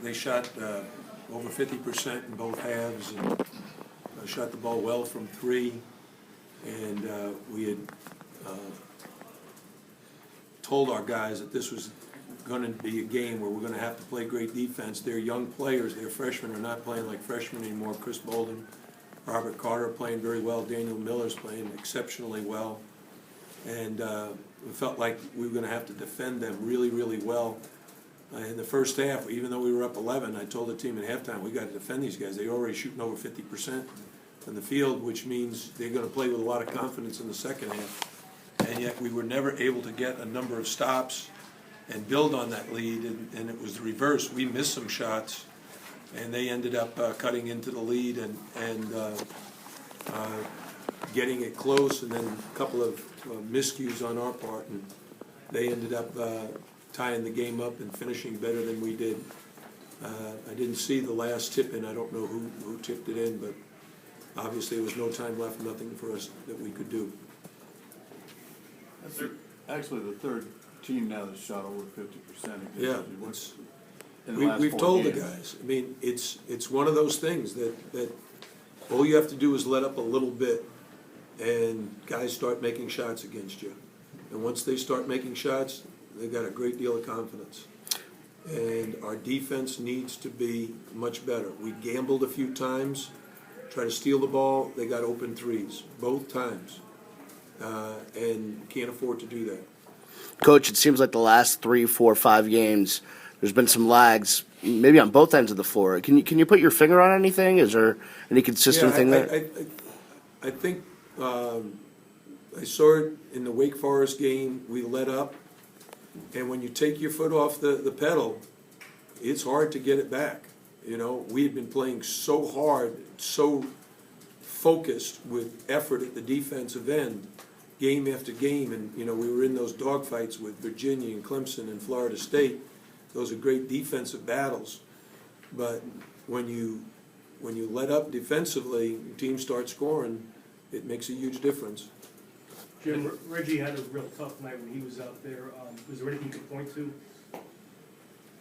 they shot over 50% in both halves, and shot the ball well from three. And we had told our guys that this was going to be a game where we're going to have to play great defense. They're young players. They're freshmen. Are not playing like freshmen anymore. Chris Bolden, Robert Carter are playing very well. Daniel Miller's playing exceptionally well. And we felt like we were going to have to defend them really, really well. In the first half, even though we were up 11, I told the team at halftime, we got to defend these guys. They're already shooting over 50% from the field, which means they're going to play with a lot of confidence in the second half. And yet we were never able to get a number of stops and build on that lead, and it was the reverse. We missed some shots, and they ended up cutting into the lead and getting it close, and then a couple of miscues on our part, and they ended up tying the game up and finishing better than we did. I didn't see the last tip in. I don't know who tipped it in, but obviously there was no time left, nothing for us that we could do. That's actually the third team now that's shot over 50%. Yeah, we've told the guys. I mean, it's one of those things that all you have to do is let up a little bit, and guys start making shots against you. And once they start making shots, they got a great deal of confidence. And our defense needs to be much better. We gambled a few times, tried to steal the ball. They got open threes both times, and can't afford to do that. Coach, it seems like the last 3, 4, 5 games, there's been some lags, maybe on both ends of the floor. Can you put your finger on anything? Is there any consistent thing there? I think I saw it in the Wake Forest game. We let up, and when you take your foot off the pedal, it's hard to get it back. You know, we had been playing so hard, so focused with effort at the defensive end, game after game, and you know we were in those dogfights with Virginia and Clemson and Florida State. Those are great defensive battles, but when you let up defensively, your team starts scoring. It makes a huge difference. Jim, Reggie had a real tough night when he was out there. Was there anything you could point to?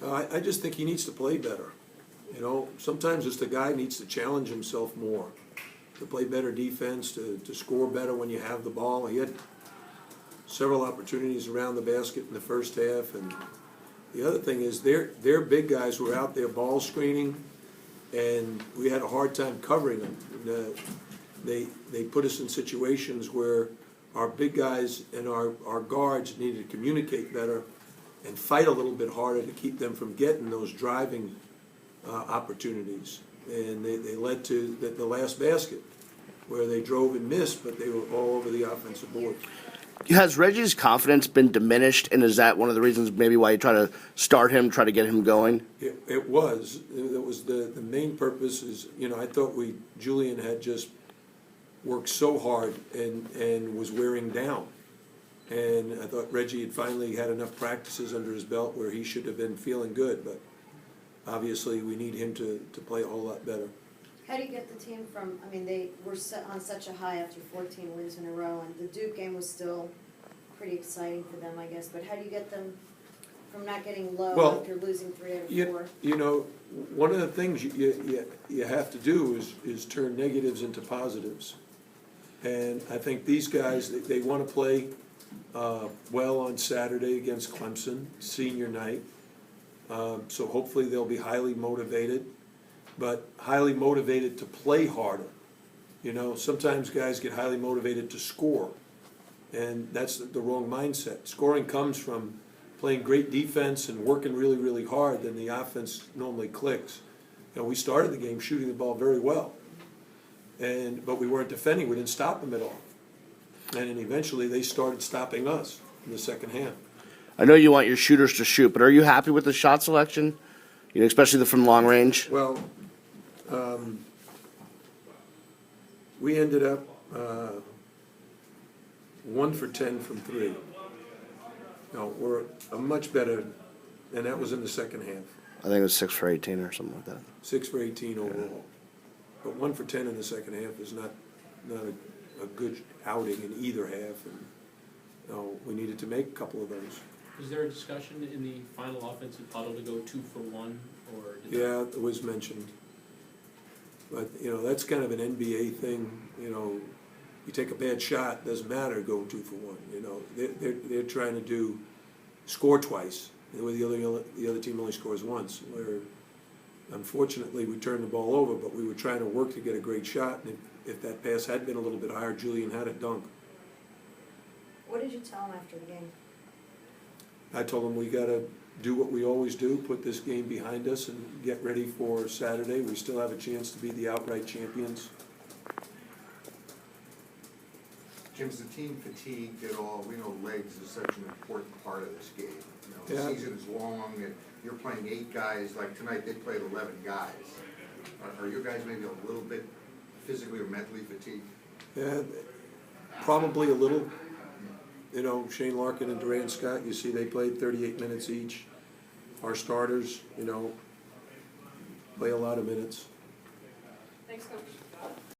I just think he needs to play better. You know, sometimes just the guy needs to challenge himself more, to play better defense, to score better when you have the ball. He had several opportunities around the basket in the first half, and the other thing is their big guys were out there ball screening, and we had a hard time covering them. They put us in situations where our big guys and our guards needed to communicate better and fight a little bit harder to keep them from getting those driving opportunities. And they led to the last basket where they drove and missed, but they were all over the offensive board. Has Reggie's confidence been diminished, and is that one of the reasons maybe why you try to start him, try to get him going? It was. It was the main purpose is, you know, I thought Julian had just worked so hard and was wearing down. And I thought Reggie had finally had enough practices under his belt where he should have been feeling good, but obviously we need him to play a whole lot better. How do you get the team from, I mean, they were set on such a high after 14 wins in a row, and the Duke game was still pretty exciting for them, I guess, but how do you get them from not getting low after losing 3 out of 4? You know, one of the things you have to do is turn negatives into positives. And I think these guys, they want to play well on Saturday against Clemson, senior night. So hopefully they'll be highly motivated, but highly motivated to play harder. You know, sometimes guys get highly motivated to score, and that's the wrong mindset. Scoring comes from playing great defense and working really, really hard, then the offense normally clicks. You know, we started the game shooting the ball very well, but we weren't defending. We didn't stop them at all. And then eventually they started stopping us in the second half. I know you want your shooters to shoot, but are you happy with the shot selection? You know, especially from long range? Well, we ended up 1 for 10 from 3. No, we're a much better, and that was in the second half. I think it was 6 for 18 or something like that. 6 for 18 overall. But 1 for 10 in the second half is not a good outing in either half, and we needed to make a couple of those. Was there a discussion in the final offensive huddle to go 2-for-1, or did that? Yeah, it was mentioned. But, that's kind of an NBA thing, you take a bad shot, doesn't matter, go 2-for-1, They're trying to score twice, where the other team only scores once, where unfortunately we turned the ball over, but we were trying to work to get a great shot, and if that pass had been a little bit higher, Julian had a dunk. What did you tell them after the game? I told him we gotta do what we always do, put this game behind us and get ready for Saturday. We still have a chance to be the outright champions. Jim, is the team fatigued at all? We know legs is such an important part of this game. The Yeah. season is long, and you're playing 8 guys, like tonight they played 11 guys. Are your guys maybe a little bit physically or mentally fatigued? Yeah, probably a little. Shane Larkin and Durant Scott, you see they played 38 minutes each. Our starters, play a lot of minutes.